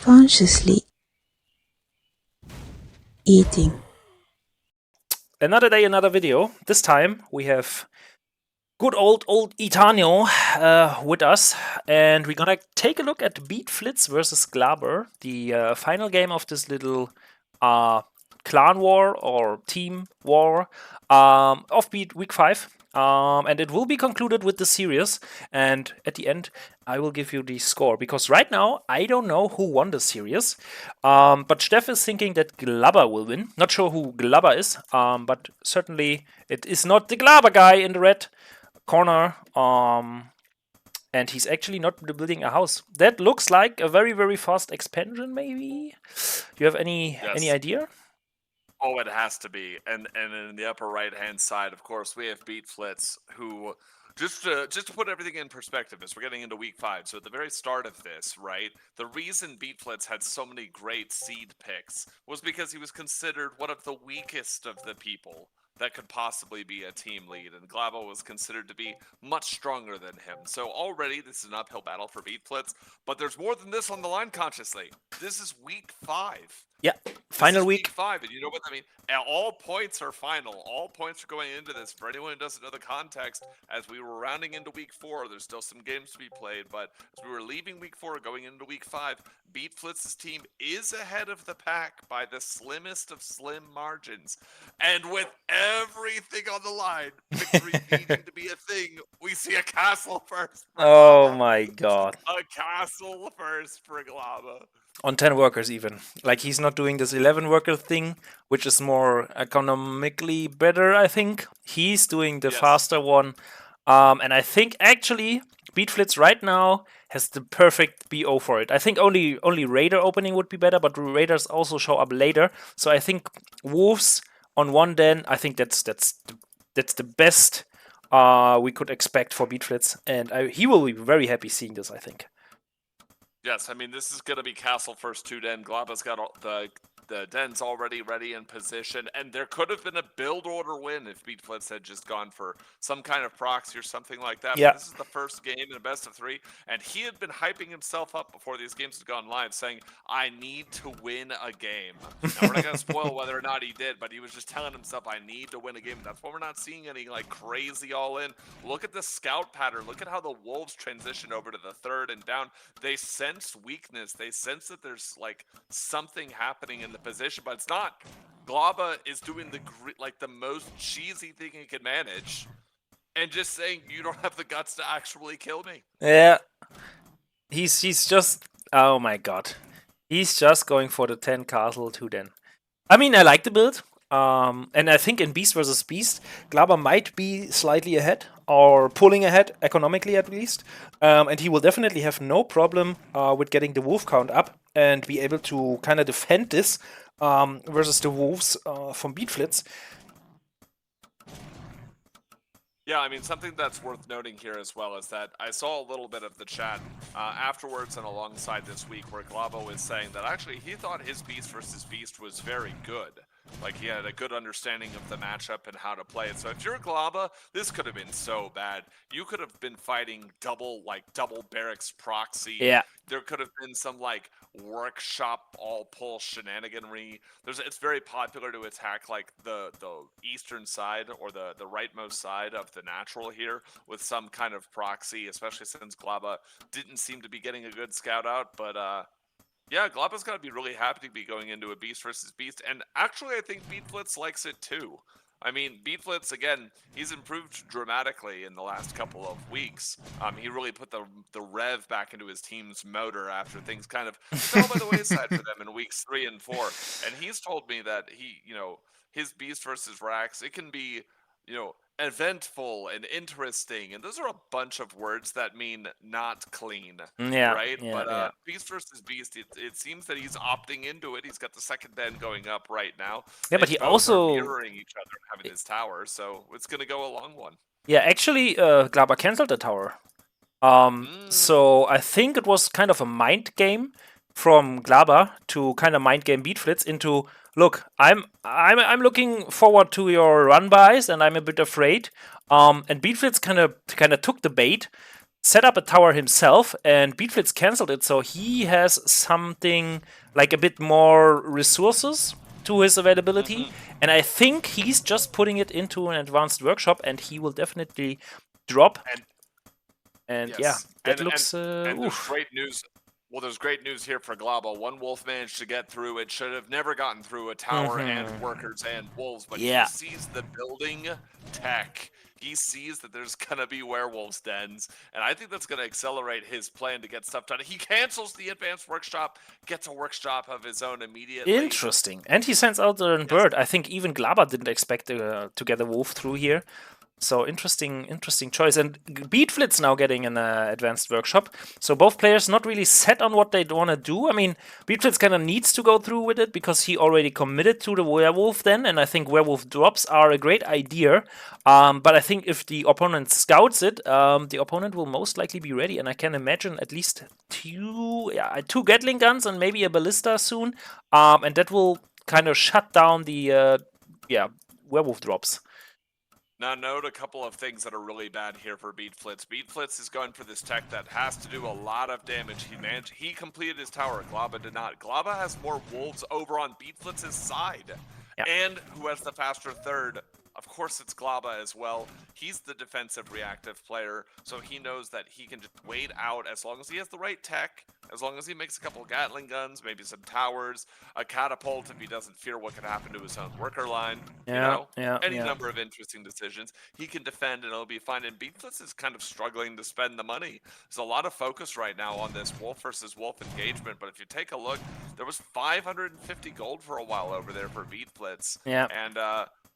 consciously eating. Another day, another video. This time we have good old Itanio with us, and we're gonna take a look at BeatFlitz versus Glaber, the final game of this little clan war or team war of Beat Week 5. And it will be concluded with the series, and at the end I will give you the score, because right now I don't know who won the series, but Steff is thinking that Glaba will win. Not sure who Glaba is, but certainly it is not the Glaba guy in the red corner, and he's actually not building a house. That looks like a very, very fast expansion, maybe? Do you have any idea? Oh, it has to be. And in the upper right-hand side, of course, we have BeatFlitz, who, just to put everything in perspective, as we're getting into week 5, so at the very start of this, right, the reason BeatFlitz had so many great seed picks was because he was considered one of the weakest of the people that could possibly be a team lead, and Glaba was considered to be much stronger than him. So already this is an uphill battle for BeatFlitz, but there's more than this on the line consciously. This is week 5. Yeah, final week. Week 5, and you know what I mean? All points are final. All points are going into this. For anyone who doesn't know the context, as we were rounding into week 4, there's still some games to be played, but as we were leaving week 4, going into week 5, BeatFlitz's team is ahead of the pack by the slimmest of slim margins. And with everything on the line, victory needing to be a thing, we see a castle first. Oh my god. A castle first for Glaba. On 10 workers even. Like, he's not doing this 11 worker thing, which is more economically better, I think. He's doing the faster one. And I think actually BeatFlitz right now has the perfect BO for it. I think only Raider opening would be better, but Raiders also show up later. So I think Wolves on one den, I think that's the best we could expect for BeatFlitz. And he will be very happy seeing this, I think. Yes, I mean, this is going to be castle first 2 den. Glaba's got all the dens already ready in position, and there could have been a build order win if BeatFlitz had just gone for some kind of proxy or something like that. Yeah. But this is the first game in a best of 3, and he had been hyping himself up before these games had gone live, saying, I need to win a game. Now, we're not going to spoil whether or not he did, but he was just telling himself, I need to win a game. That's why we're not seeing any like crazy all-in. Look at the scout pattern. Look at how the Wolves transition over to the 3rd and down. They sense weakness. They sense that there's like something happening in the position, but it's not. Glaba is doing the most cheesy thing he can manage, and just saying, you don't have the guts to actually kill me. Yeah, he's just, oh my god, he's just going for the 10 castle 2 den. I mean, I like the build, and I think in Beast versus Beast, Glaba might be slightly ahead, or pulling ahead, economically at least, and he will definitely have no problem with getting the wolf count up and be able to kind of defend this versus the wolves from BeatFlitz. Yeah, I mean, something that's worth noting here as well is that I saw a little bit of the chat afterwards and alongside this week where Glaba was saying that actually he thought his Beast versus Beast was very good. Like, he had a good understanding of the matchup and how to play it. So if you're Glaba, this could have been so bad. You could have been fighting double barracks proxy. Yeah. There could have been some like workshop all pull shenaniganry. It's very popular to attack like the eastern side or the rightmost side of the natural here with some kind of proxy, especially since Glaba didn't seem to be getting a good scout out. But yeah, Glaba's got to be really happy to be going into a Beast versus Beast, and actually I think BeatFlitz likes it too. I mean, BeatFlitz, again, he's improved dramatically in the last couple of weeks. He really put the rev back into his team's motor after things kind of fell by the wayside for them in weeks 3 and 4. And he's told me that his Beast versus Rax, it can be, eventful and interesting, and those are a bunch of words that mean not clean, right? But Beast versus Beast, it seems that he's opting into it. He's got the 2nd den going up right now. Yeah, but he also mirroring each other and having his tower, so it's gonna go a long one. Yeah, actually, Glaba cancelled the tower. So I think it was kind of a mind game from Glaba to kind of mind game BeatFlitz into, look, I'm looking forward to your run bys, and I'm a bit afraid. And BeatFlitz kind of took the bait, set up a tower himself, and BeatFlitz cancelled it, so he has something like a bit more resources to his availability, and I think he's just putting it into an advanced workshop, and he will definitely drop. And yes. yeah, that and looks there's oof. great news. Well, there's great news here for glaba. One wolf managed to get through. It should have never gotten through a tower and workers and wolves, but Yeah. he sees the building tech. He sees that there's gonna be werewolves dens, and I think that's gonna accelerate his plan to get stuff done. He cancels the advanced workshop, gets a workshop of his own immediately. Interesting. And he sends out the bird. I think even glaba didn't expect to get a wolf through here. So interesting choice. And BeatFlitz now getting an advanced workshop. So both players not really set on what they want to do. I mean, BeatFlitz kind of needs to go through with it because he already committed to the werewolf then, and I think werewolf drops are a great idea. But I think if the opponent scouts it, the opponent will most likely be ready, and I can imagine at least two Gatling guns and maybe a ballista soon, and that will kind of shut down the werewolf drops. Now note a couple of things that are really bad here for BeatFlitz. BeatFlitz is going for this tech that has to do a lot of damage. He completed his tower. glaba did not. glaba has more wolves over on BeatFlitz's side. Yeah. And who has the faster third? Of course it's glaba as well. He's the defensive reactive player, so he knows that he can just wait out as long as he has the right tech, as long as he makes a couple of Gatling guns, maybe some towers, a catapult if he doesn't fear what could happen to his own worker line. Any number of interesting decisions. He can defend and it'll be fine. And BeatFlitz is kind of struggling to spend the money. There's a lot of focus right now on this wolf versus wolf engagement, but if you take a look, there was 550 gold for a while over there for BeatFlitz. Yeah. And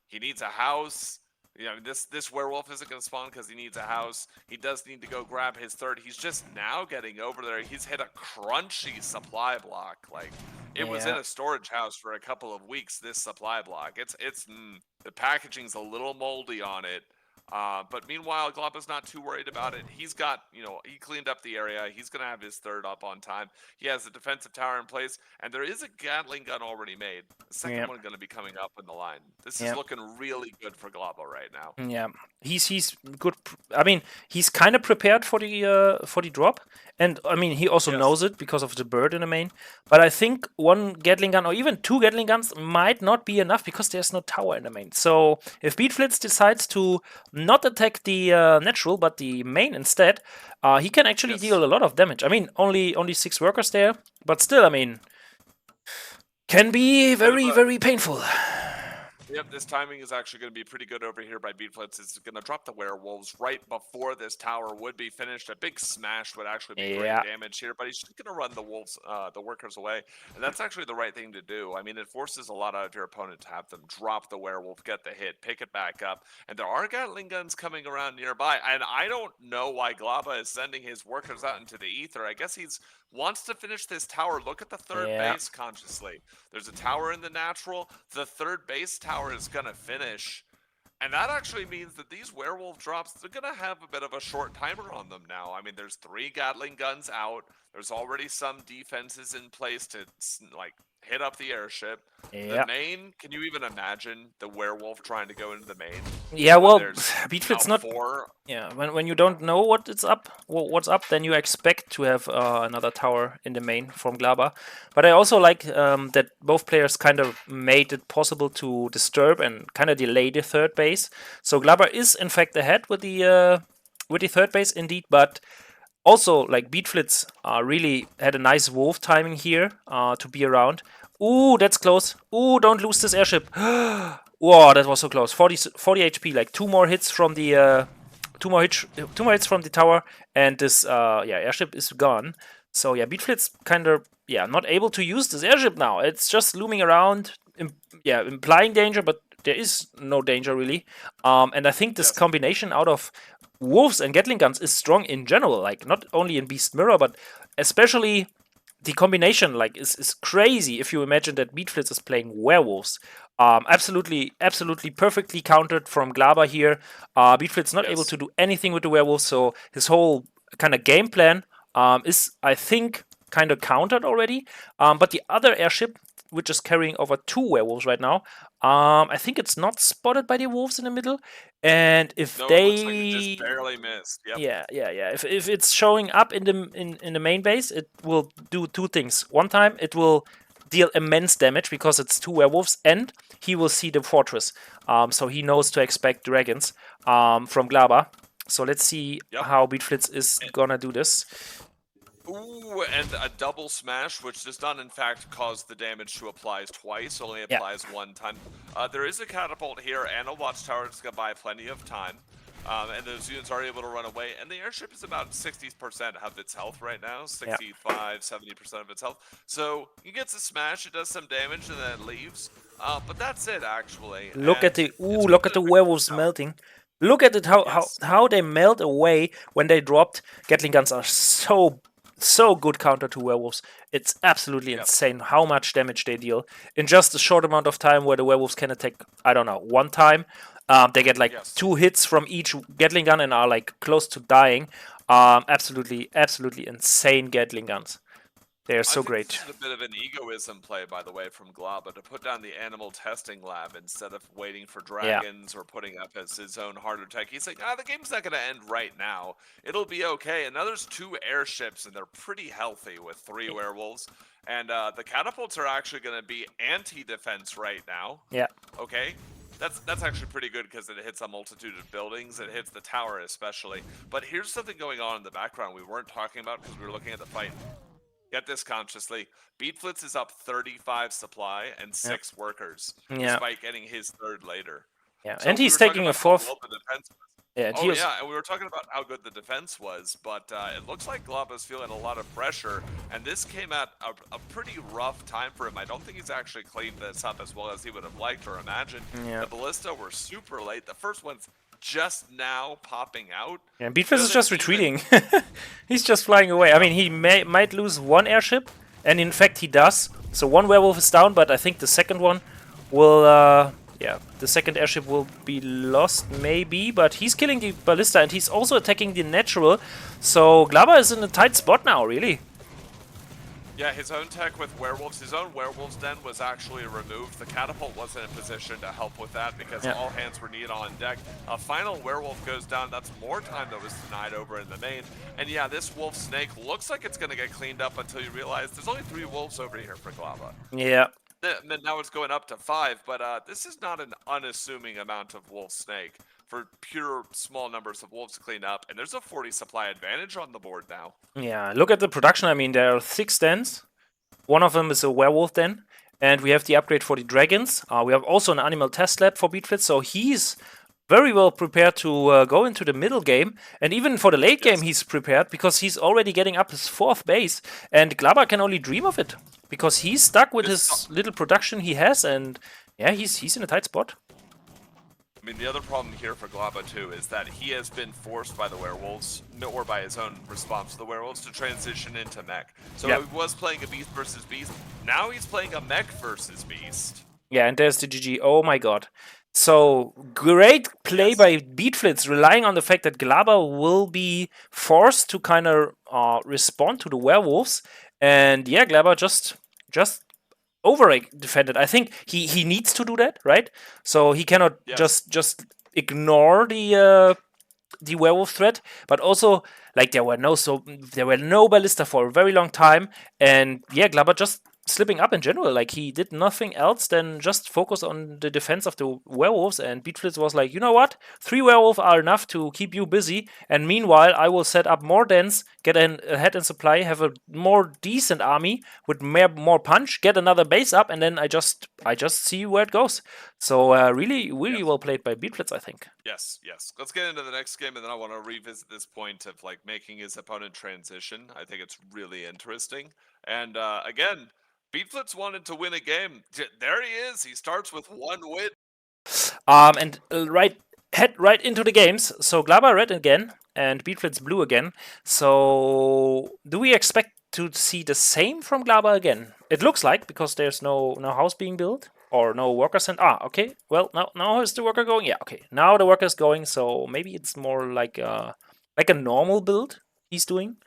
he needs a house. You know, this werewolf isn't going to spawn because he needs a house. He does need to go grab his third. He's just now getting over there. He's hit a crunchy supply block. Like, it was in a storage house for a couple of weeks, this supply block. The packaging's a little moldy on it. But meanwhile, glaba's not too worried about it. He's got, he cleaned up the area. He's going to have his third up on time. He has a defensive tower in place, and there is a Gatling gun already made. The second one going to be coming up in the line. This is looking really good for glaba right now. Yeah, he's good. I mean, he's kind of prepared for the drop, and I mean he also knows it because of the bird in the main. But I think one Gatling gun or even two Gatling guns might not be enough because there's no tower in the main. So if BeatFlitz decides to not attack the natural but the main instead, he can actually deal a lot of damage. I mean, only 6 workers there, but still, I mean, can be very painful. Yep, this timing is actually going to be pretty good over here by BeatFlitz. It's going to drop the werewolves right before this tower would be finished. A big smash would actually be great damage here, but he's just going to run the wolves, the workers away, and that's actually the right thing to do. I mean, it forces a lot out of your opponent to have them drop the werewolf, get the hit, pick it back up, and there are Gatling guns coming around nearby, and I don't know why glaba is sending his workers out into the ether. I guess he's wants to finish this tower. Look at the third base consciously. There's a tower in the natural. The third base tower is going to finish. And that actually means that these werewolf drops, they're going to have a bit of a short timer on them now. I mean, there's 3 Gatling guns out. There's already some defenses in place to, like, hit up the airship. The main, can you even imagine the werewolf trying to go into the main? Yeah, well, BeatFlitz not. Yeah, when you don't know what's up, then you expect to have another tower in the main from glaba. But I also like that both players kind of made it possible to disturb and kind of delay the third base. So glaba is in fact ahead with the third base indeed, but also like BeatFlitz really had a nice wolf timing here to be around. Ooh, that's close. Ooh, don't lose this airship. Whoa, that was so close. 40 HP, like 2 more hits from the two more hits from the tower, and this airship is gone. So yeah, BeatFlitz kind of not able to use this airship now. It's just looming around, implying danger, but there is no danger really. And I think this combination out of wolves and Gatling guns is strong in general, like not only in Beast Mirror, but especially the combination like is crazy if you imagine that BeatFlitz is playing werewolves. Absolutely perfectly countered from glaba here. BeatFlitz not able to do anything with the werewolves, so his whole kind of game plan is, I think, kind of countered already. But the other airship which is carrying over 2 werewolves right now. I think it's not spotted by the wolves in the middle, and if No, they it looks like it just barely missed. Yep. yeah. If it's showing up in the main base, it will do 2 things. One time, it will deal immense damage because it's 2 werewolves, and he will see the fortress, so he knows to expect dragons from glaba. So let's see how BeatFlitz is gonna do this. Ooh, and a double smash, which does not in fact cause the damage to apply twice, only applies one time. There is a catapult here and a watchtower that's going to buy plenty of time. And those units are able to run away. And the airship is about 60% of its health right now, 65, 70% of its health. So he gets a smash, it does some damage, and then it leaves. But that's it, actually. Look at the werewolves melting. Look at it, how they melt away when they dropped. Gatling guns are so good counter to werewolves. It's absolutely insane how much damage they deal in just a short amount of time, where the werewolves can attack, I don't know, 1 time. They get like 2 hits from each Gatling gun and are like close to dying. Absolutely insane Gatling guns. They are so great. This is a bit of an egoism play, by the way, from glaba to put down the animal testing lab instead of waiting for dragons or putting up as his own harder tech. He's like, the game's not going to end right now. It'll be okay. And now there's 2 airships, and they're pretty healthy with 3 werewolves. And the catapults are actually going to be anti-defense right now. Yeah. Okay. That's actually pretty good because it hits a multitude of buildings. It hits the tower especially. But here's something going on in the background we weren't talking about because we were looking at the fight. Get this consciously. BeatFlitz is up 35 supply and 6 workers, despite getting his 3rd later. Yeah, So and he's taking a 4th. Yeah, and we were talking about how good the defense was, but it looks like Glaba's feeling a lot of pressure, and this came at a pretty rough time for him. I don't think he's actually cleaned this up as well as he would have liked or imagined. The ballista were super late. The first one's just now popping out. Yeah, BeatFlitz is just retreating. He's just flying away. I mean, he might lose 1 airship, and in fact he does. So 1 werewolf is down, but I think the second one will, the second airship will be lost maybe, but he's killing the ballista, and he's also attacking the natural. So glaba is in a tight spot now, really. Yeah, his own tech with werewolves, his own werewolves den was actually removed. The catapult wasn't in position to help with that because all hands were needed on deck. A final werewolf goes down. That's more time that was denied over in the main. And yeah, this wolf snake looks like it's going to get cleaned up until you realize there's only 3 wolves over here for glaba. Yeah. And now it's going up to 5, but this is not an unassuming amount of wolf snake for pure small numbers of wolves to clean up, and there's a 40 supply advantage on the board now. Yeah, look at the production. I mean, there are 6 dens. 1 of them is a werewolf den, and we have the upgrade for the dragons. We have also an animal test lab for BeatFlitz, so he's very well prepared to go into the middle game, and even for the late game he's prepared because he's already getting up his 4th base, and glaba can only dream of it because he's stuck with his little production he has, and yeah, he's in a tight spot. I mean, the other problem here for glaba too is that he has been forced by the werewolves, or by his own response to the werewolves, to transition into mech. So he was playing a beast versus beast. Now he's playing a mech versus beast. Yeah, and there's the GG. Oh my god. So, great play by BeatFlitz, relying on the fact that glaba will be forced to kind of respond to the werewolves. And yeah, glaba just over defended. I think he needs to do that, right? So he cannot just ignore the werewolf threat, but also like there were no ballista for a very long time, and yeah, glaba just slipping up in general. Like he did nothing else than just focus on the defense of the werewolves, and BeatFlitz was like, you know what? 3 werewolves are enough to keep you busy, and meanwhile I will set up more dens, get ahead in supply, have a more decent army with more punch, get another base up, and then I just see where it goes. So really well played by BeatFlitz, I think. Yes. Let's get into the next game, and then I want to revisit this point of like making his opponent transition. I think it's really interesting. And again, BeatFlitz wanted to win a game. There he is. He starts with 1 win. And head right into the games. So glaba red again, and BeatFlitz blue again. So do we expect to see the same from glaba again? It looks like, because there's no house being built or no workers sent. Okay. Well, now is the worker going? Yeah. Okay. Now the worker is going. So maybe it's more like a normal build he's doing.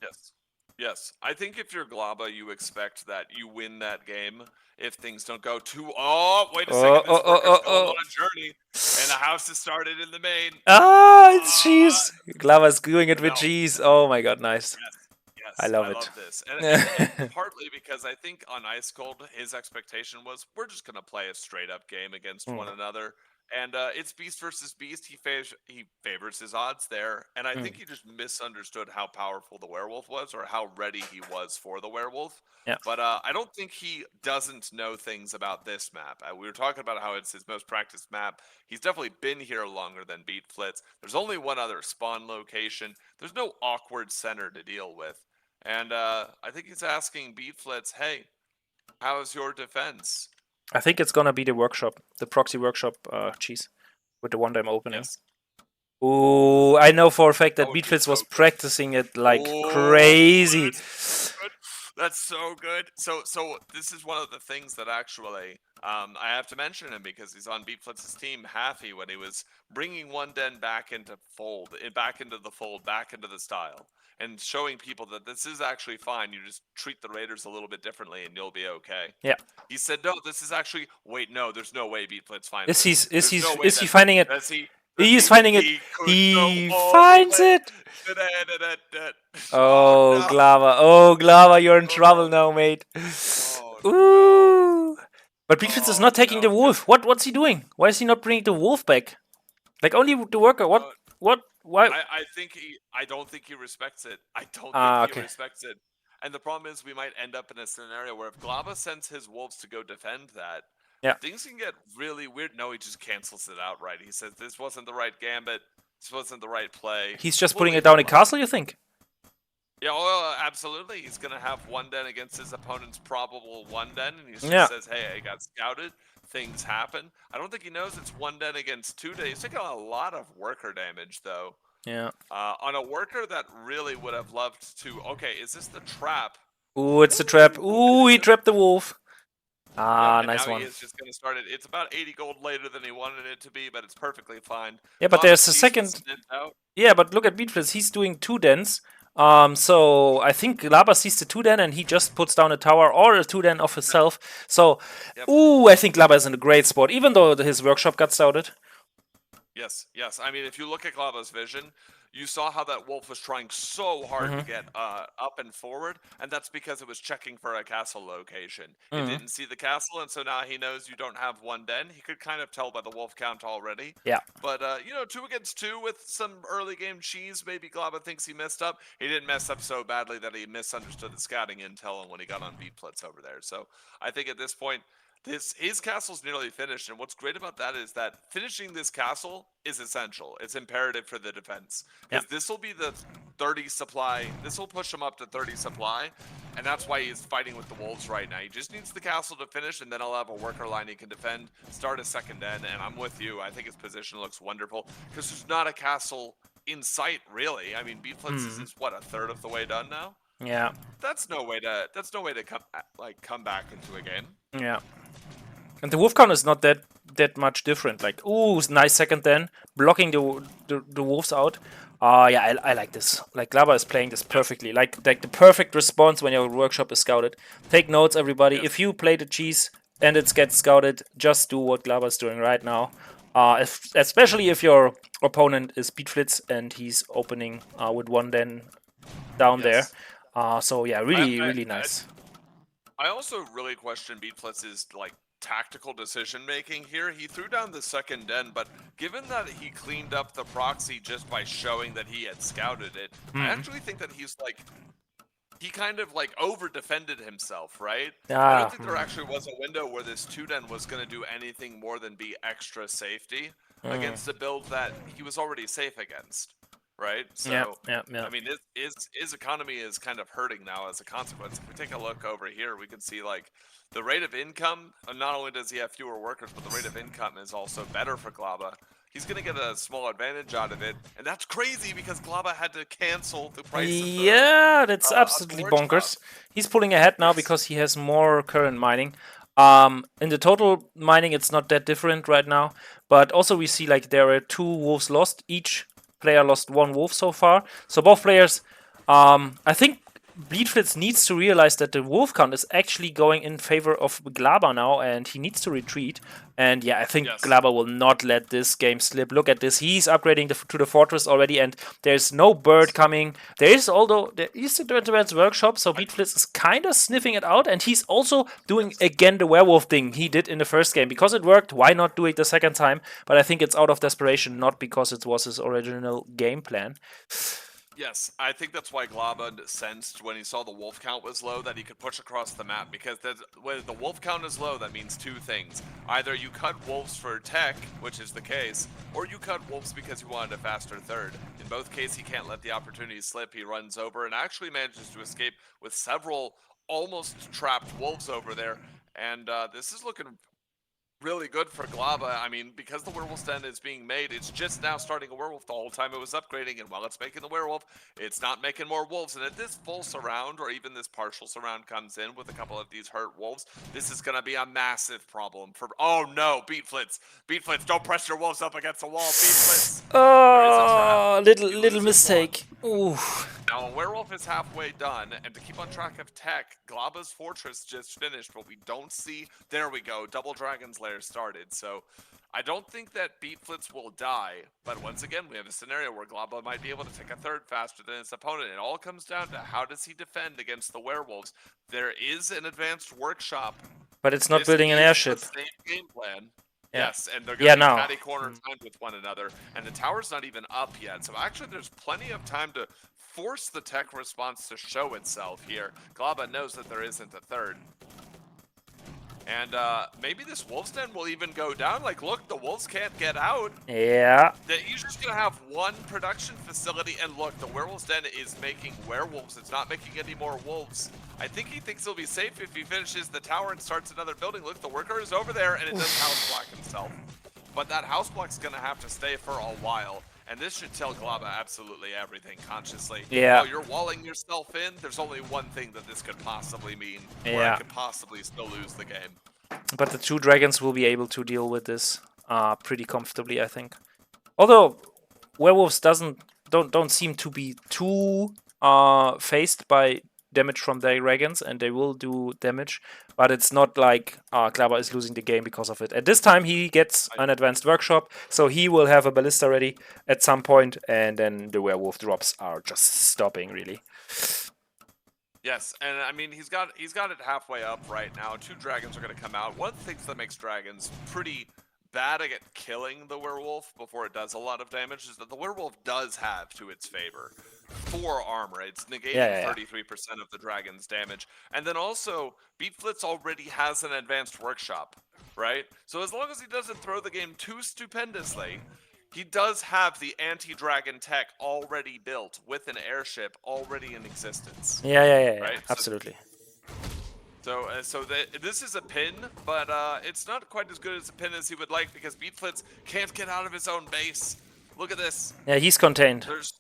Yes. Yes, I think if you're glaba, you expect that you win that game if things don't go too. Oh, wait a second! This worker's going on a journey, and the house has started in the main. Ah, it's cheese. Glava's doing it with No, cheese. Oh my god, nice. yes, I yes, love I it. love this, and partly because I think on Ice Cold his expectation was we're just gonna play a straight up game against one another, and it's beast versus beast. He favors his odds there, and I think he just misunderstood how powerful the werewolf was or how ready he was for the werewolf. Yeah. But I don't think he doesn't know things about this map. We were talking about how it's his most practiced map. He's definitely been here longer than BeatFlitz. There's only one other spawn location. There's no awkward center to deal with. And I think he's asking BeatFlitz, hey, how's your defense? I think it's gonna be the workshop, the proxy workshop cheese with the one-time opening. Yes. Ooh, I know for a fact that That would be BeatFlitz so was good. practicing it like Oh, crazy. That's so good. So this is one of the things that actually I have to mention him because he's on BeatFlitz's team, Haffy, when he was bringing one den back into back into the style, and showing people that this is actually fine. You just treat the Raiders a little bit differently, and you'll be okay. Yeah. He said, no, this is actually. Wait, no, there's no way BeatFlitz finds Is this. he is There's no he way is he finding it? He's finding it. He finds it. Oh, no. Glava. Oh, Glava, you're in trouble Oh, now, mate. oh, Ooh. But BeatFlitz is Oh, not taking the no. wolf. What's he doing? Why is he not bringing the wolf back? Like only the worker. What? Why? I don't think he respects it. I don't Ah, think he okay. respects it. And the problem is we might end up in a scenario where if Glava sends his wolves to go defend that, Yeah. things can get really weird. No, he just cancels it outright. He says this wasn't the right gambit. This wasn't the right play. He's just putting it down in castle, you think? Yeah, well, absolutely. He's going to have one den against his opponent's probable one den, and he just Yeah. says, hey, I got scouted. Things happen. I don't think he knows it's one den against 2 den. He's taking a lot of worker damage, though. Yeah. On a worker that really would have loved to... Okay, is this the trap? Ooh, it's the trap. Ooh, he trapped the wolf. Ah, Yep, nice now one. he is just going to start it. It's about 80 gold later than he wanted it to be, but it's perfectly fine. Yeah, but Glava there's a sees second. the snip out. Yeah, but look at BeatFlitz. He's doing 2 dens. So I think Glaba sees the 2 den and he just puts down a tower or a 2 den of himself. So, ooh, I think Glaba is in a great spot, even though his workshop got scouted. Yes, yes. I mean, if you look at Glava's vision, you saw how that wolf was trying so hard to get up and forward, and that's because it was checking for a castle location. It didn't see the castle, and so now he knows you don't have one den. He could kind of tell by the wolf count already. Yeah. But, 2 against 2 with some early game cheese, maybe Glava thinks he messed up. He didn't mess up so badly that he misunderstood the scouting intel when he got on BeatFlitz over there. So I think at this point, his castle's nearly finished, and what's great about that is that finishing this castle is essential. It's imperative for the defense because this will be the 30 supply. This will push him up to 30 supply, and that's why he's fighting with the wolves right now. He just needs the castle to finish, and then he'll have a worker line he can defend, start a second den, and I'm with you. I think his position looks wonderful because there's not a castle in sight, really. I mean, BeatFlitz is what, a third of the way done now? Yeah. That's no way to come back into a game. Yeah. And the wolf count is not that much different. Like, ooh, nice second den, blocking the wolves out. Yeah, I like this. Like, Glaba is playing this perfectly. Like the perfect response when your workshop is scouted. Take notes, everybody. If you play the cheese and it gets scouted, just do what Glaba is doing right now. Especially if your opponent is BeatFlitz and he's opening with one den down there. So yeah, really nice. I also really question BeatFlitz's tactical decision making here. He threw down the second den, but given that he cleaned up the proxy just by showing that he had scouted it, I actually think that he kind of over defended himself, right? I don't think there actually was a window where this 2 den was going to do anything more than be extra safety against a build that he was already safe against. Right? So, yeah. I mean, his economy is kind of hurting now as a consequence. If we take a look over here, we can see the rate of income. Not only does he have fewer workers, but the rate of income is also better for Glaba. He's going to get a small advantage out of it, and that's crazy because Glaba had to cancel the price of the, that's absolutely bonkers. He's pulling ahead now because he has more current mining. In the total mining, it's not that different right now, but also we see there are 2 wolves lost. Each player lost 1 wolf so far. So both players, I think BeatFlitz needs to realize that the wolf count is actually going in favor of glaba now, and he needs to retreat. And yeah, I think glaba will not let this game slip. Look at this. He's upgrading to the fortress already, and there's no bird coming. There is the advanced workshop, so BeatFlitz is kind of sniffing it out, and he's also doing again the werewolf thing he did in the first game. Because it worked, why not do it the second time? But I think it's out of desperation, not because it was his original game plan. Yes, I think that's why glaba sensed when he saw the wolf count was low that he could push across the map, because when the wolf count is low, that means two things. Either you cut wolves for tech, which is the case, or you cut wolves because you wanted a faster third. In both cases, he can't let the opportunity slip. He runs over and actually manages to escape with several almost trapped wolves over there. And this is looking really good for glaba. I mean, because the werewolf's den is being made, it's just now starting a werewolf. The whole time it was upgrading, and while it's making the werewolf, it's not making more wolves. And if this full surround or even this partial surround comes in with a couple of these hurt wolves, this is going to be a massive problem for... Oh no, BeatFlitz, don't press your wolves up against the wall, BeatFlitz. Oh, little mistake. Ooh. Now, a werewolf is halfway done, and to keep on track of tech, Glaba's fortress just finished, but we don't see... There we go, double dragon's lair started, so I don't think that BeatFlitz will die, but once again, we have a scenario where Glaba might be able to take a third faster than his opponent. It all comes down to how does he defend against the werewolves. There is an advanced workshop. But it's not building an airship. Same game plan. Yeah. Yes, and they're going to be catty corner timed with one another, and the tower's not even up yet. So actually, there's plenty of time to force the tech response to show itself here. Glaba knows that there isn't a third. And maybe this wolf's den will even go down. Like, look, the wolves can't get out. Yeah. You're just going to have one production facility. And look, the werewolf's den is making werewolves. It's not making any more wolves. I think he thinks he'll be safe if he finishes the tower and starts another building. Look, the worker is over there, and it does house block himself. But that house block's going to have to stay for a while. And this should tell Glaba absolutely everything consciously. Yeah. Oh, you're walling yourself in? There's only one thing that this could possibly mean. Yeah. Where I could possibly still lose the game. But the two dragons will be able to deal with this pretty comfortably, I think. Although werewolves don't seem to be too phased by damage from their dragons, and they will do damage, but it's not like Glaba is losing the game because of it. At this time, he gets an advanced workshop, so he will have a ballista ready at some point, and then the werewolf drops are just stopping, really. Yes, and I mean, he's got it halfway up right now. Two dragons are going to come out. One of the things that makes dragons pretty bad at killing the werewolf before it does a lot of damage is that the werewolf does have to its favor 4 armor. It's negating 33% of the dragon's damage. And then also, BeatFlitz already has an advanced workshop, right? So as long as he doesn't throw the game too stupendously, he does have the anti-dragon tech already built with an airship already in existence. Yeah, right? Absolutely. So this is a pin, but it's not quite as good as a pin as he would like because BeatFlitz can't get out of his own base. Look at this. Yeah, he's contained. There's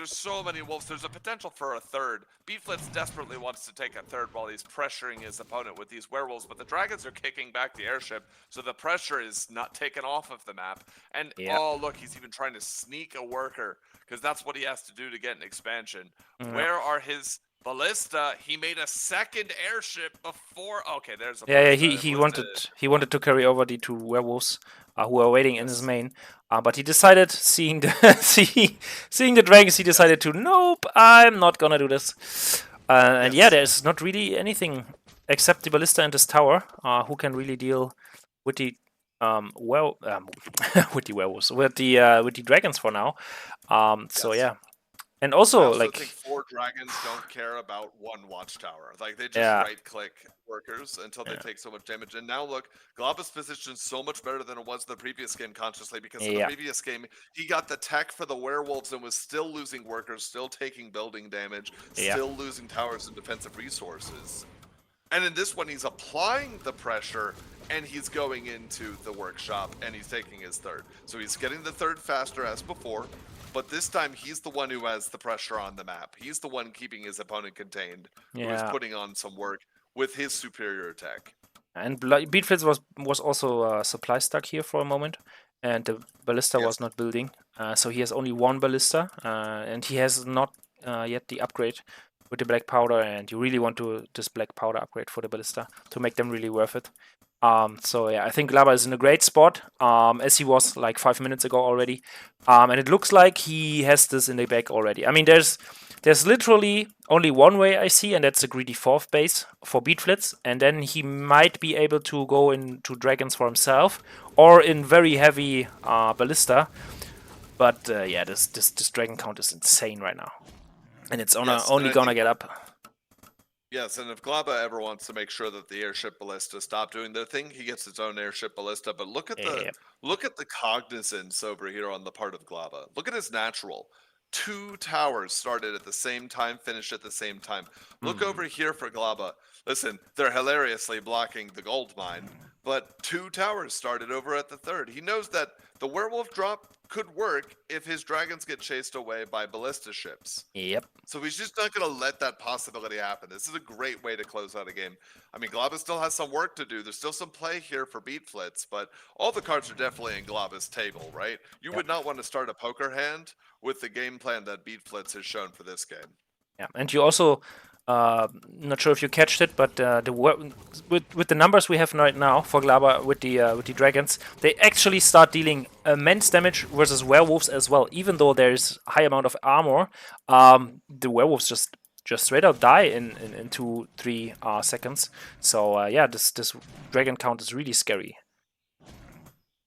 so many wolves. There's a potential for a third. BeatFlitz desperately wants to take a third while he's pressuring his opponent with these werewolves, but the dragons are kicking back the airship, so the pressure is not taken off of the map. And oh look, he's even trying to sneak a worker because that's what he has to do to get an expansion. Where are his ballista? He made a second airship before. Okay, there's a he wanted to carry over the 2 werewolves who are waiting in his main, but he decided, seeing the dragons, he decided to nope, I'm not gonna do this. And yeah, there's not really anything except the ballista and this tower who can really deal with the with the werewolves, with the dragons for now. So yeah. And also, I think 4 dragons don't care about 1 watchtower. Like, they just right-click workers until they take so much damage. And now look, Glaba's position is so much better than it was in the previous game consciously, because in the previous game, he got the tech for the werewolves and was still losing workers, still taking building damage, still losing towers and defensive resources. And in this one, he's applying the pressure, and he's going into the workshop, and he's taking his third. So he's getting the third faster as before. But this time, he's the one who has the pressure on the map. He's the one keeping his opponent contained, who is putting on some work with his superior tech. And BeatFlitz was also supply stuck here for a moment, and the ballista was not building. So he has only 1 ballista, and he has not yet the upgrade with the black powder, and you really want to this black powder upgrade for the ballista to make them really worth it. So yeah, I think glaba is in a great spot, as he was like 5 minutes ago already, and it looks like he has this in the bag already. I mean, there's literally only one way I see, and that's a greedy 4th base for BeatFlitz, and then he might be able to go into dragons for himself or in very heavy ballista. But yeah, this dragon count is insane right now, and it's only gonna get up. Yes, and if glaba ever wants to make sure that the airship ballista stop doing their thing, he gets its own airship ballista. But look at the cognizance over here on the part of glaba. Look at his natural. 2 towers started at the same time, finished at the same time. Look over here for glaba. Listen, they're hilariously blocking the gold mine, but 2 towers started over at the 3rd. He knows that the werewolf drop could work if his dragons get chased away by ballista ships. Yep. So he's just not going to let that possibility happen. This is a great way to close out a game. I mean, glaba still has some work to do. There's still some play here for BeatFlitz, but all the cards are definitely in glaba's table, right? You would not want to start a poker hand with the game plan that BeatFlitz has shown for this game. Yeah, and you also, not sure if you catched it, but with the numbers we have right now for glaba with the dragons, they actually start dealing immense damage versus werewolves as well. Even though there's a high amount of armor, the werewolves just straight up die in 2-3 seconds. So yeah, this dragon count is really scary.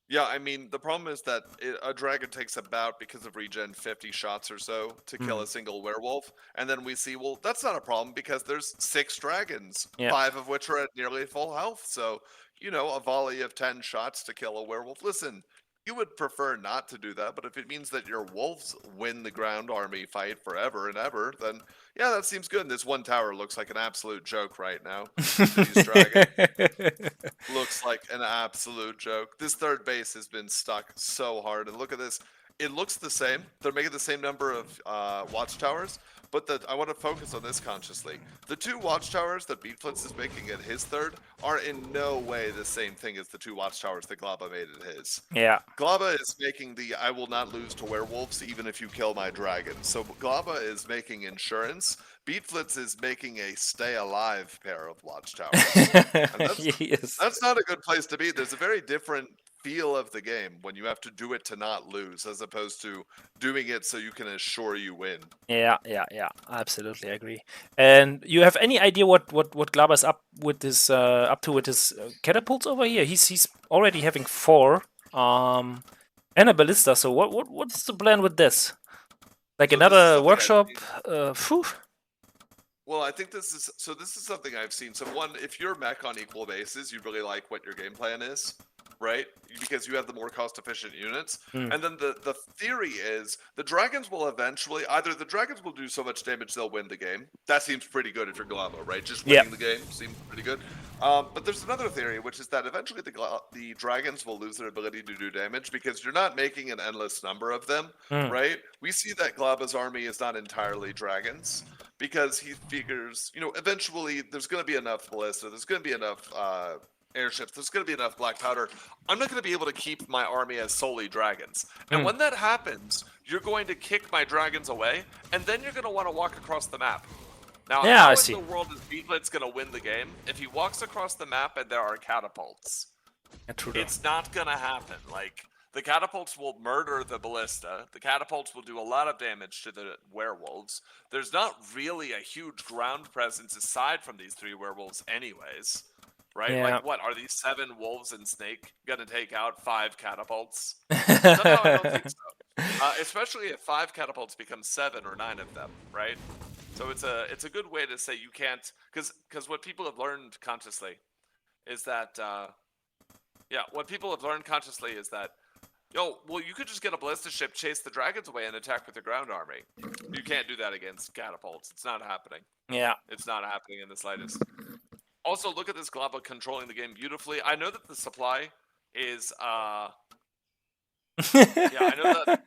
Yeah, I mean, the problem is that a dragon takes about, because of regen, 50 shots or so to kill a single werewolf. And then we see, well, that's not a problem because there's 6 dragons, 5 of which are at nearly full health. So, you know, a volley of 10 shots to kill a werewolf. Listen, you would prefer not to do that, but if it means that your wolves win the ground army fight forever and ever, then yeah, that seems good. And this 1 tower looks like an absolute joke right now. These dragons looks like an absolute joke. This 3rd base has been stuck so hard, and look at this. It looks the same. They're making the same number of watchtowers, but I want to focus on this consciously. The 2 watchtowers that BeatFlitz is making at his 3rd are in no way the same thing as the 2 watchtowers that glaba made at his. Yeah. glaba is making the I will not lose to werewolves even if you kill my dragon. So glaba is making insurance. BeatFlitz is making a stay alive pair of watchtowers. That's not a good place to be. There's a very different feel of the game when you have to do it to not lose, as opposed to doing it so you can assure you win. Yeah, absolutely, I agree. And you have any idea what glaba's up with his with his catapults over here? He's already having 4 and a ballista. So what's the plan with this? Like so another workshop? Well, I think this is something I've seen. So one, if you're mech on equal bases, you really like what your game plan is, right? Because you have the more cost-efficient units. And then the theory is the dragons will eventually, either the dragons will do so much damage they'll win the game. That seems pretty good if you're glaba, right? Just winning the game seems pretty good. But there's another theory, which is that eventually the dragons will lose their ability to do damage because you're not making an endless number of them, right? We see that glaba's army is not entirely dragons, because he figures, you know, eventually there's going to be enough ballista, there's going to be enough airships, there's going to be enough black powder. I'm not going to be able to keep my army as solely dragons. And when that happens, you're going to kick my dragons away, and then you're going to want to walk across the map. Now, how in the world is BeatFlitz going to win the game if he walks across the map and there are catapults? It's not going to happen. Like, the catapults will murder the ballista. The catapults will do a lot of damage to the werewolves. There's not really a huge ground presence aside from these 3 werewolves anyways, right? Yeah. Like, what, are these 7 wolves and snake gonna take out 5 catapults? Somehow I don't think so. Especially if 5 catapults become 7 or 9 of them, right? So it's a good way to say you can't, because what people have learned consciously is that, what people have learned consciously is that, well, you could just get a ballista ship, chase the dragons away, and attack with the ground army. You can't do that against catapults. It's not happening. Yeah. It's not happening in the slightest. Also, look at this glaba controlling the game beautifully. I know that the supply is, I know that,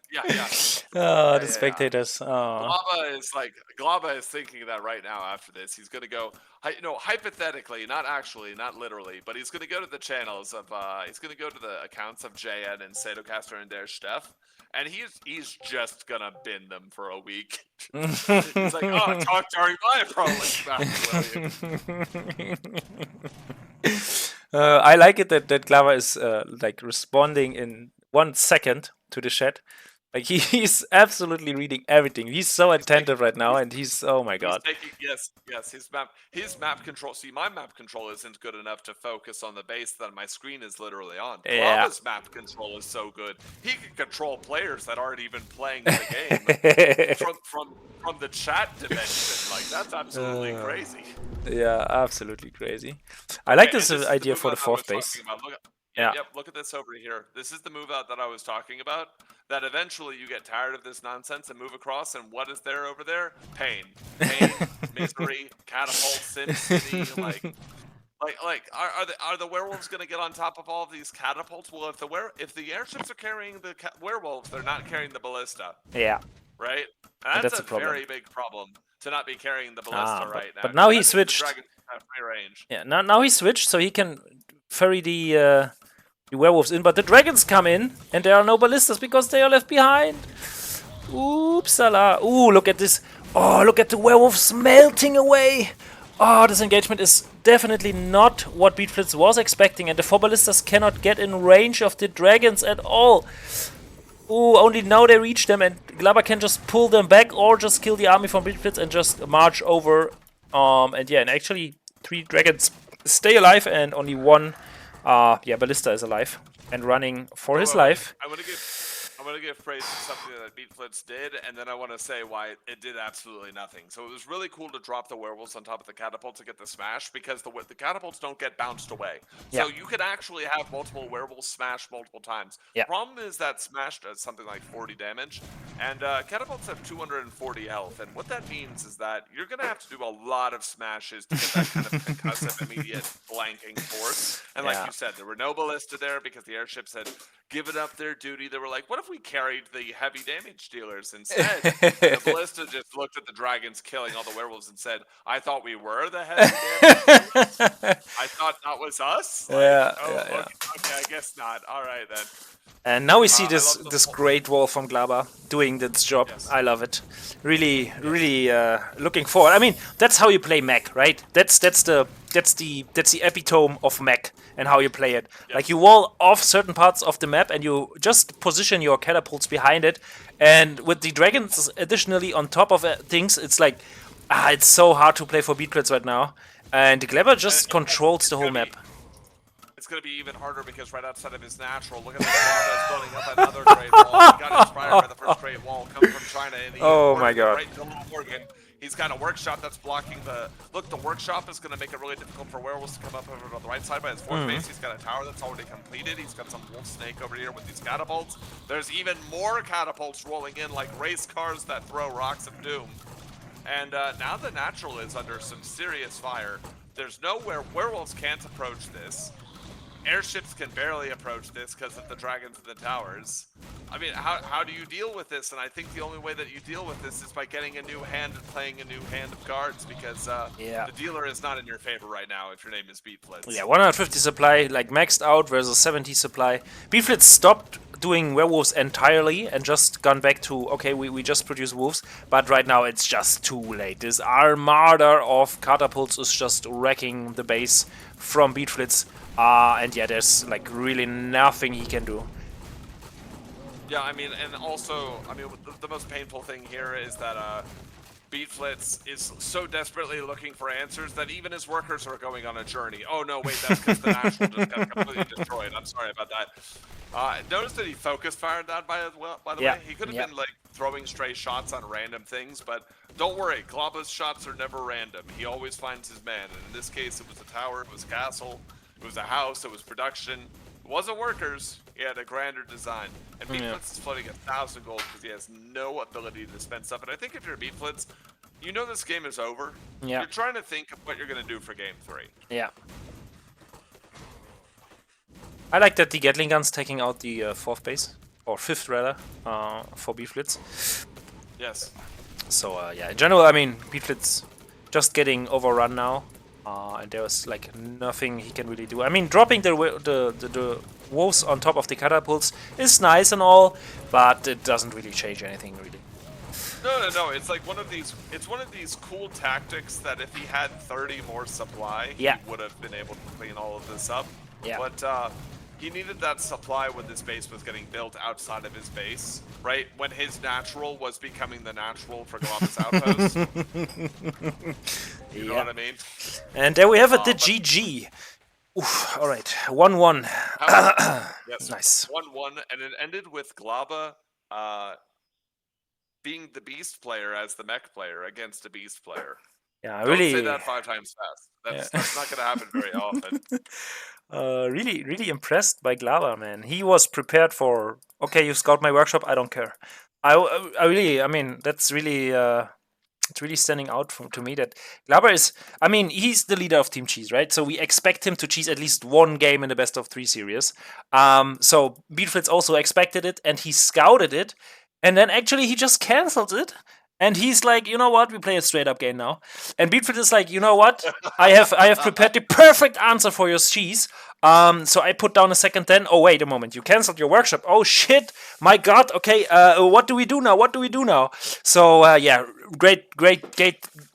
the spectators. Glaba is thinking that right now after this. He's going to go, hypothetically, not actually, not literally, but he's going to go to the channels of, he's going to go to the accounts of JN and Sadocaster and Der Steff, and he's just gonna bin them for a week. He's like, oh, talk during my ProLeague match, William. I like it that glaba is like responding in 1 second to the chat. Like he's absolutely reading everything. He's so attentive right now, and he's oh my god. Yes, his map control. See, my map control isn't good enough to focus on the base that my screen is literally on. Yeah. Glaba's map control is so good. He can control players that aren't even playing the game from the chat dimension. Like that's absolutely crazy. Yeah, absolutely crazy. I like this idea for the 4th base. Yep, look at this over here. This is the move out that I was talking about. That eventually you get tired of this nonsense and move across, and what is there over there? Pain, misery, catapult, SimCity, are the werewolves gonna get on top of all of these catapults? Well, if the airships are carrying the werewolves, they're not carrying the ballista. Yeah. Right. And that's a very big problem to not be carrying the ballista right now. But now he switched. Dragons have free range. Yeah. Now he switched, so he can ferry the werewolves in, but the dragons come in, and there are no ballistas because they are left behind. Oopsala. Ooh, look at this. Oh, look at the werewolves melting away. Oh, this engagement is definitely not what BeatFlitz was expecting, and the 4 ballistas cannot get in range of the dragons at all. Ooh, only now they reach them, and glaba can just pull them back or just kill the army from BeatFlitz and just march over. And yeah, and actually 3 dragons stay alive, and only 1 ballista is alive and running for his life. I'm gonna give praise to something that BeatFlitz did, and then I want to say why it did absolutely nothing. So it was really cool to drop the werewolves on top of the catapult to get the smash, because the catapults don't get bounced away. So you could actually have multiple werewolves smash multiple times. The problem is that smash does something like 40 damage, and catapults have 240 health, and what that means is that you're gonna have to do a lot of smashes to get that kind of concussive immediate blanking force. And like you said, there were no ballista there because the airships had given up their duty. They were like, what if we carried the heavy damage dealers instead? The ballista just looked at the dragons killing all the werewolves and said, I thought we were the heavy damage dealers? I thought that was us? Okay, I guess not. All right, then. And now we see this great wall from glaba doing this job. Yes. I love it. Really looking forward. I mean, that's how you play mech, right? That's the epitome of mech and how you play it. Yes. Like you wall off certain parts of the map and you just position your catapults behind it. And with the dragons additionally on top of things, it's like it's so hard to play for BeatFlitz right now. And glaba just controls the whole map. It's going to be even harder because right outside of his natural, look at the glaba building up another great wall. He got inspired by the first great wall coming from China. And oh my god. Right to Morgan. He's got a workshop that's blocking the... Look, the workshop is going to make it really difficult for werewolves to come up over on the right side by his 4th base. He's got a tower that's already completed. He's got some wolf snake over here with these catapults. There's even more catapults rolling in like race cars that throw rocks of doom. And now the natural is under some serious fire. There's nowhere... Werewolves can't approach this. Airships can barely approach this because of the dragons and the towers. I mean, how do you deal with this? And I think the only way that you deal with this is by getting a new hand and playing a new hand of cards, because the dealer is not in your favor right now if your name is BeatFlitz. Yeah, 150 supply, like maxed out versus 70 supply. BeatFlitz stopped doing werewolves entirely and just gone back to, okay, we just produce wolves, but right now it's just too late. This armada of catapults is just wrecking the base from BeatFlitz. And yeah, there's like really nothing he can do. Yeah, I mean, and also, I mean, the most painful thing here is that BeatFlitz is so desperately looking for answers that even his workers are going on a journey. Oh no, wait, that's because the natural just got completely destroyed. I'm sorry about that. Notice that he focus fired that by the way. He could have been like throwing stray shots on random things, but don't worry, Glaba's shots are never random. He always finds his man, and in this case, it was a tower, it was a castle. It was a house, it was production, it wasn't workers, he had a grander design. And BeatFlitz is floating 1,000 gold because he has no ability to spend stuff. And I think if you're BeatFlitz, you know this game is over. Yeah. You're trying to think of what you're going to do for game 3. Yeah. I like that the Gatling gun's taking out the 4th base, or 5th rather, for BeatFlitz. Yes. So yeah, in general, I mean, BeatFlitz just getting overrun now. And there was like nothing he can really do. I mean, dropping the wolves on top of the catapults is nice and all, but it doesn't really change anything really. No. It's like one of these. It's one of these cool tactics that if he had 30 more supply, Yeah. he would have been able to clean all of this up. Yeah. But he needed that supply when this base was getting built outside of his base, right? When his natural was becoming the natural for Glaba's outpost. You know what I mean? And there we have it, the But- GG. Oof, all right, 1-1. Yes, Nice. 1-1, and it ended with Glaba being the beast player as the mech player against a beast player. Yeah, Don't really. say that 5 times fast. That's not going to happen very often. Really impressed by Glaba, man. He was prepared for, okay, you scout my workshop, I don't care. I mean, that's really, it's really standing out to me that Glaba is, I mean, he's the leader of Team Cheese, right? So we expect him to cheese at least one game in the best of 3 series. So BeatFlitz also expected it, and he scouted it, and then actually he just canceled it. And he's like, you know what? We play a straight up game now. And BeatFlitz is like, you know what? I have prepared the perfect answer for your cheese. So I put down a second then. Oh, wait a moment. You canceled your workshop. Oh, shit. My God. Okay. What do we do now? What do we do now? So, yeah, great.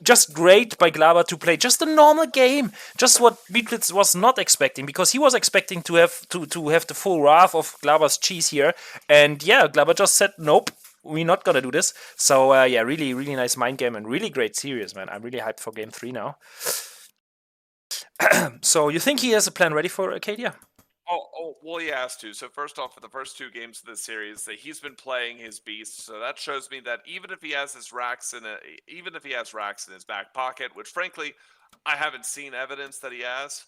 Just great by Glaba to play just a normal game. Just what BeatFlitz was not expecting, because he was expecting to have the full wrath of Glaba's cheese here. And yeah, Glaba just said, nope. We're not gonna do this. So yeah, really nice mind game and really great series, man. I'm really hyped for game 3 now. So you think he has a plan ready for Acadia? Well, he has to. So first off, for the first 2 games of this series, that he's been playing his beast. So that shows me that even if he has his racks in his back pocket, which frankly, I haven't seen evidence that he has,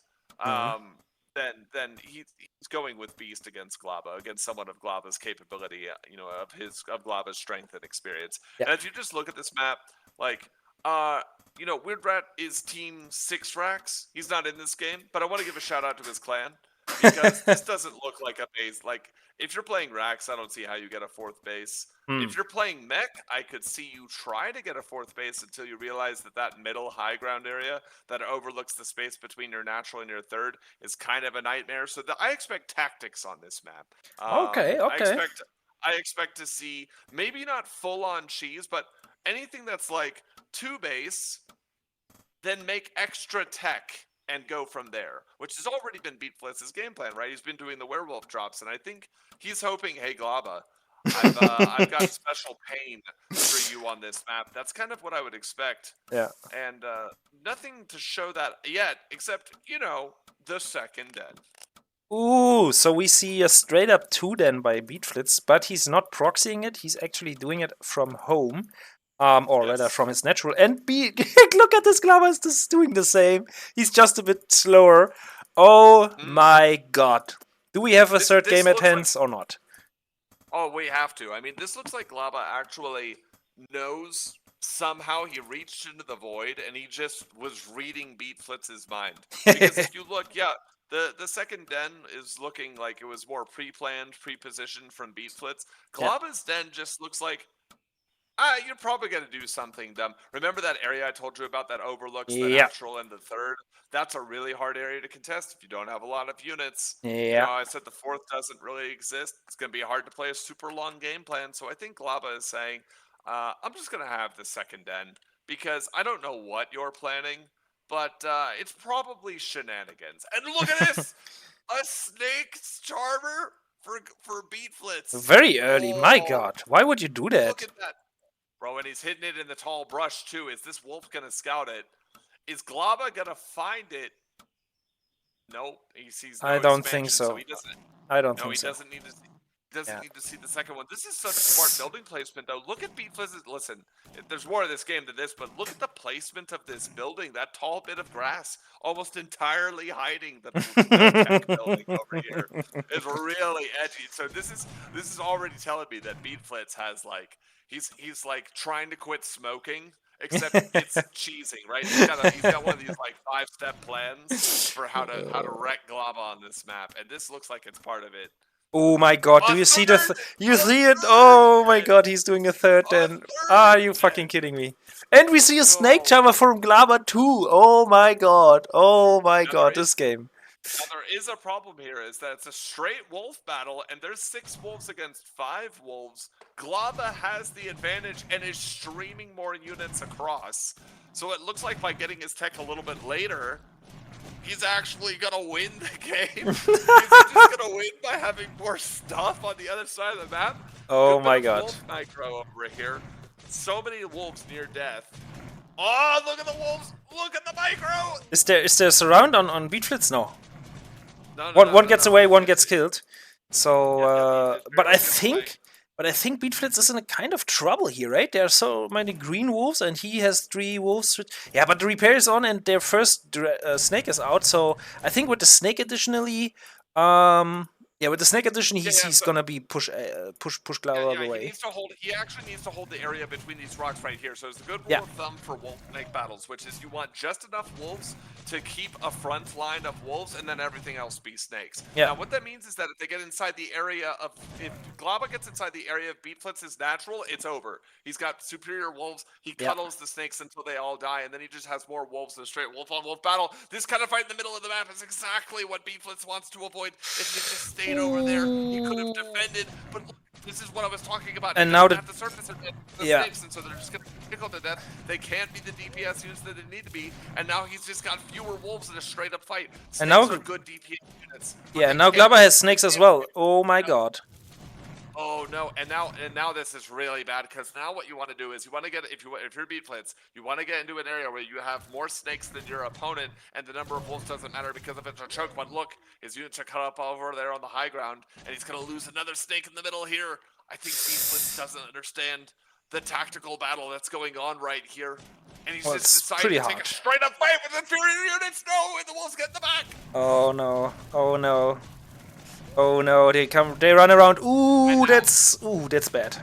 then he's going with beast against Glaba, against someone of Glaba's capability, of Glaba's strength and experience. Yeah. And if you just look at this map, like, Weird Rat is team 6 racks. He's not in this game, but I want to give a shout out to his clan, because this doesn't look like a base. Like, if you're playing racks, I don't see how you get a 4th base. If you're playing mech, I could see you try to get a 4th base until you realize that middle high ground area that overlooks the space between your natural and your 3rd is kind of a nightmare. So I expect tactics on this map. Okay. I expect to see maybe not full on cheese, but anything that's like 2 base, then make extra tech and go from there, which has already been BeatFlitz's game plan, right? He's been doing the werewolf drops, and I think he's hoping, hey, Glaba, I've got special pain for you on this map. That's kind of what I would expect. Yeah. And nothing to show that yet, except, the second den. Ooh, so we see a straight up 2 then by BeatFlitz, but he's not proxying it. He's actually doing it from home. Or rather from his natural. And look at this, Glaba is just doing the same. He's just a bit slower. Oh my God. Do we have a third game at hands or not? Oh, we have to. I mean, this looks like Glaba actually knows somehow he reached into the void and he just was reading BeatFlitz's mind. Because if you look, yeah, the second den is looking like it was more pre-planned, pre-positioned from BeatFlitz. Glaba's den just looks like, you're probably going to do something dumb. Remember that area I told you about that overlooks the natural and the 3rd? That's a really hard area to contest if you don't have a lot of units. Yeah. I said the 4th doesn't really exist. It's going to be hard to play a super long game plan. So I think Glaba is saying, I'm just going to have the second den because I don't know what you're planning, but it's probably shenanigans. And look at this! A snake's charmer for BeatFlitz. Very early, my God. Why would you do that? Look at that. Bro, and he's hitting it in the tall brush, too. Is this wolf going to scout it? Is Glaba going to find it? Nope. He sees no I don't think so. so he doesn't, I don't think he so. doesn't need to see. Need to see the second one. This is such smart building placement, though. Look at BeatFlitz's. Listen, there's more of this game than this, but look at the placement of this building. That tall bit of grass, almost entirely hiding the tech building over here, is really edgy. So this is already telling me that BeatFlitz has like he's like trying to quit smoking, except it's cheesing, right? He's got one of these like 5-step plans for how to wreck Glaba on this map, and this looks like it's part of it. Oh my god, do A you see the third! you A see it? third! Oh my god, he's doing a third A then. Are you third! fucking kidding me? And we see a snake No. charmer from glaba too. Oh my god. Oh my Now there god, this game. Now there is a problem here, is that it's a straight wolf battle, and there's 6 wolves against 5 wolves. glaba has the advantage and is streaming more units across. So it looks like by getting his tech a little bit later, he's actually gonna win the game. Is he just gonna win by having more stuff on the other side of the map? Oh Good my bit of god. wolf micro over here. So many wolves near death. Oh, look at the wolves! Look at the micro! Is there a surround on BeatFlitz? No. No, One gets away, one gets killed. So, it's but barely gets away. I think BeatFlitz is in a kind of trouble here, right? There are so many green wolves, and he has 3 wolves. Yeah, but the repair is on, and their first snake is out. So I think with the snake additionally, yeah, with the snake addition, he's gonna be push glaba He away. needs to hold. He actually needs to hold the area between these rocks right here. So it's a good rule Yeah. of thumb for wolf snake battles, which is you want just enough wolves to keep a front line of wolves, and then everything else be snakes. Yeah. Now, what that means is that if they get inside the area of, if glaba gets inside the area of BeatFlitz natural, it's over. He's got superior wolves. He cuddles the snakes until they all die, and then he just has more wolves in a straight wolf-on-wolf battle. This kind of fight in the middle of the map is exactly what BeatFlitz wants to avoid. If he just stayed over there, he could have defended. But look, this is what I was talking about. And now at the surface of the snakes, and so they're just going to tickle to death. They can't be the DPS units that they need to be, and now he's just got fewer wolves in a straight-up fight. Snakes And now are good DPS units. Yeah, and now glaba has snakes as well. Oh my god. Oh no! And now this is really bad, because now what you want to do is you want to get, if you're BeatFlitz, you want to get into an area where you have more snakes than your opponent, and the number of wolves doesn't matter because if it's a choke one. Look, his units are cut up over there on the high ground, and he's gonna lose another snake in the middle here. I think BeatFlitz doesn't understand the tactical battle that's going on right here, and he's just decided to take a straight up fight with inferior units. No, and the wolves get in the back. Oh no! Oh no! Oh no, they run around. Ooh, that's bad.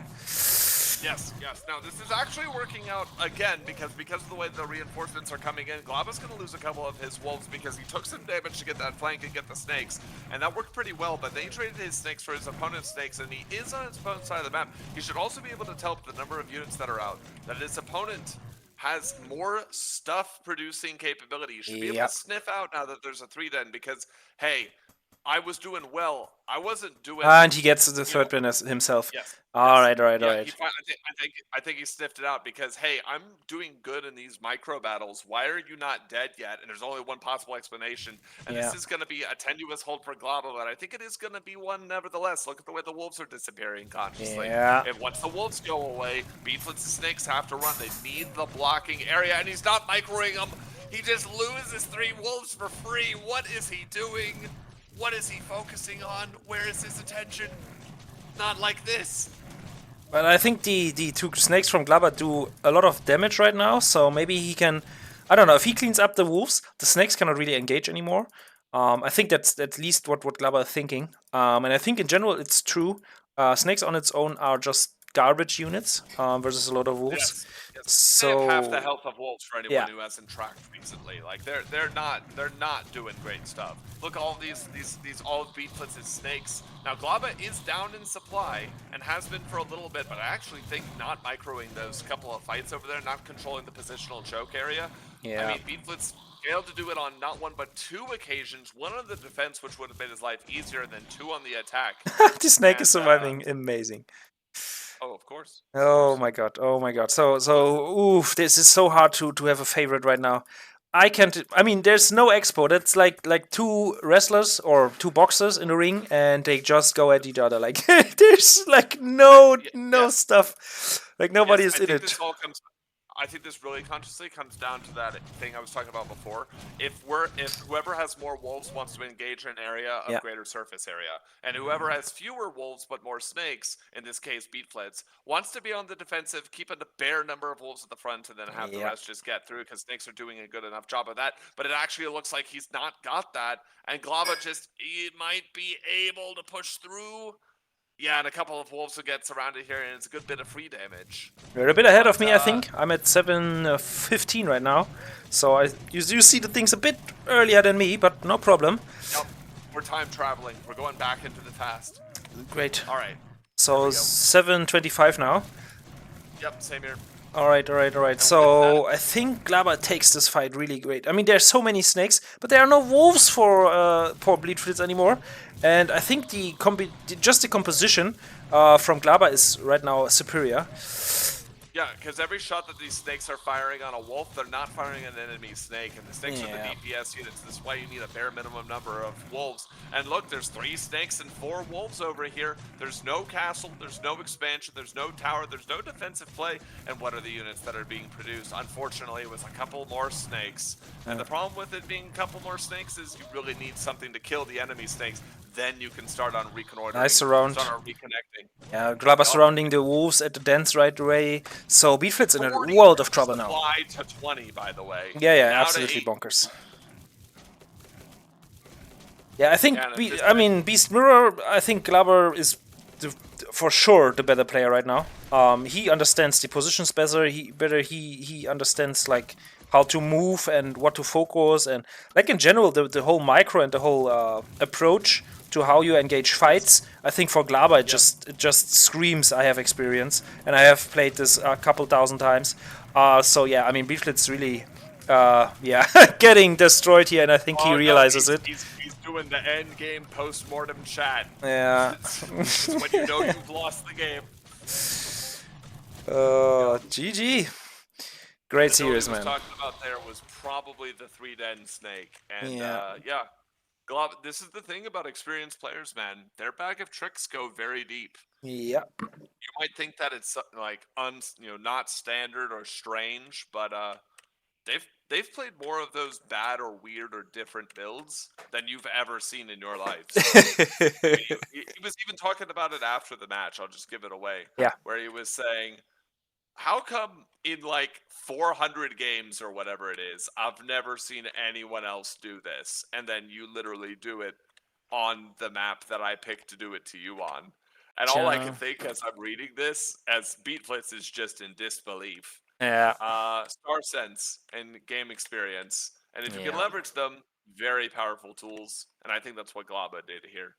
Yes. Now this is actually working out again because of the way the reinforcements are coming in. glaba's going to lose a couple of his wolves because he took some damage to get that flank and get the snakes, and that worked pretty well. But then he traded his snakes for his opponent's snakes, and he is on his opponent's side of the map. He should also be able to tell the number of units that are out, that his opponent has more stuff producing capability. You should be able to sniff out now that there's a 3-den, because hey, I was doing well. I wasn't doing. And he gets the third win himself. Yes. All right. I think he sniffed it out because hey, I'm doing good in these micro battles. Why are you not dead yet? And there's only one possible explanation, and this is going to be a tenuous hold for glaba, but I think it is going to be one nevertheless. Look at the way the wolves are disappearing consciously. Yeah. And once the wolves go away, BeatFlitz's snakes have to run. They need the blocking area, and he's not microing them. He just loses 3 wolves for free. What is he doing? What is he focusing on? Where is his attention? Not like this. But I think the 2 snakes from glaba do a lot of damage right now, so maybe he can... I don't know, if he cleans up the wolves, the snakes cannot really engage anymore. I think that's at least what glaba is thinking. And I think in general it's true. Snakes on its own are just garbage units versus a lot of wolves. So they have half the health of wolves for anyone who hasn't tracked recently. Like they're not doing great stuff. Look, all these all of BeatFlitz's snakes. Now glaba is down in supply and has been for a little bit, but I actually think not microing those couple of fights over there, not controlling the positional choke area. Yeah. I mean, BeatFlitz failed to do it on not 1 but 2 occasions. 1 on the defense, which would have made his life easier, than 2 on the attack. The snake is surviving. Amazing. Oh, of course. Oh my god. Oh my god. So oof, this is so hard to have a favorite right now. I mean, there's no expo. That's like 2 wrestlers or 2 boxers in the ring, and they just go at each other. Like there's like no stuff. Like nobody is in it. I think this really consciously comes down to that thing I was talking about before. If whoever has more wolves wants to engage an area of greater surface area, and whoever has fewer wolves but more snakes, in this case BeatFlitz, wants to be on the defensive, keep a bare number of wolves at the front, and then have the rest just get through, because snakes are doing a good enough job of that. But it actually looks like he's not got that, and glaba he might be able to push through. Yeah, and a couple of wolves will get surrounded here, and it's a good bit of free damage. You're a bit ahead of me, I think. I'm at 7:15 right now, so you see the things a bit earlier than me, but no problem. Yep, we're time traveling. We're going back into the past. Great. All right. So we go. 7:25 now. Yep, same here. All right. with So I think Glaba takes this fight really great. I mean, there's so many snakes, but there are no wolves for BeatFlitz anymore. And I think just the composition from Glaba is right now superior. Yeah, because every shot that these snakes are firing on a wolf, they're not firing an enemy snake. And the snakes are the Yeah. DPS units. This is why you need a bare minimum number of wolves. And look, there's 3 snakes and 4 wolves over here. There's no castle, there's no expansion, there's no tower, there's no defensive play. And what are the units that are being produced? Unfortunately, it was a couple more snakes. And the problem with it being a couple more snakes is you really need something to kill the enemy snakes. Then you can start on reconnoitering, Nice surround. start on reconnecting. Yeah, Glaba surrounding the wolves at the dance right away. So BeatFlitz in a world of trouble now. Supply to 20, by the way. Yeah, now absolutely bonkers. Yeah, I think Beast Mirror. I think Glaba is for sure the better player right now. He understands the positions better. He understands like how to move and what to focus, and like in general the whole micro and the whole approach to how you engage fights. I think for Glaba it just screams I have experience, and I have played this a couple thousand times. So yeah, I mean BeatFlitz really yeah getting destroyed here, and I think he realizes it. He's doing the end game post-mortem chat. Yeah. it's when you know you've lost the game. GG. Great series, man. What he was talking about there was probably the 3-den snake. And yeah, this is the thing about experienced players, man. Their bag of tricks go very deep. Yeah. You might think that it's like not standard or strange, but they've played more of those bad or weird or different builds than you've ever seen in your life. So, he was even talking about it after the match. I'll just give it away. Yeah. Where he was saying, how come in like 400 games or whatever it is, I've never seen anyone else do this? And then you literally do it on the map that I picked to do it to you on. And all I can think as I'm reading this, as BeatFlitz is just in disbelief. Yeah. Star Sense and game experience. And if you can leverage them, very powerful tools. And I think that's what Glaba did here.